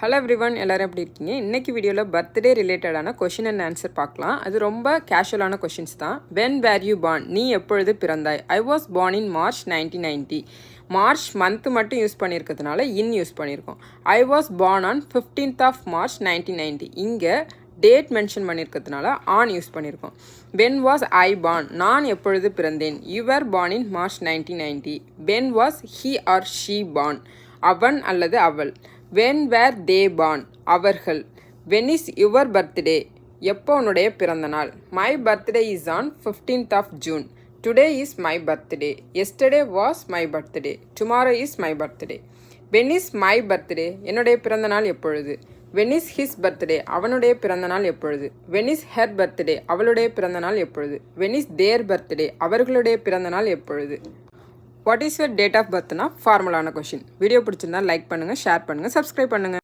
Hello everyone, எல்லாரும் எப்படி இருக்கீங்க? இன்றைக்கி வீடியோவில் பர்த்டே ரிலேட்டடான கொஷின் அண்ட் ஆன்சர் பார்க்கலாம். அது ரொம்ப கேஷுவலான கொஷின்ஸ் தான். When were you born? நீ எப்பொழுது பிறந்தாய்? I was born in March 1990. March month மட்டும் யூஸ் பண்ணியிருக்கிறதுனால யூஸ் பண்ணியிருக்கோம். I was born on 15th of March 1990. இங்கே டேட் மென்ஷன் பண்ணியிருக்கிறதுனால ஆன் யூஸ் பண்ணியிருக்கோம். When was I born? நான் எப்பொழுது பிறந்தேன்? You are born in March 1990. When was he or she born? அவன் அல்லது அவள். When were they born? அவர்கள். When is your birthday? எப்போ உன்னுடைய பிறந்த நாள்? My birthday is on 15th of June. Today is my birthday. Yesterday was my birthday. Tomorrow is my birthday. When is my birthday? என்னுடைய பிறந்த நாள் எப்பொழுது? When is his birthday? அவனுடைய பிறந்த நாள் எப்பொழுது? When is her birthday? அவளுடைய பிறந்த நாள் எப்பொழுது? When is their birthday? அவர்களுடைய பிறந்த நாள் எப்பொழுது? What is your date of பர்த்னா ஃபார்மலான கொஷின். வீடியோ பிடிச்சிருந்தா லைக் பண்ணுங்கள், ஷேர் பண்ணுங்கள், சப்ஸ்கிரைப் பண்ணுங்கள்.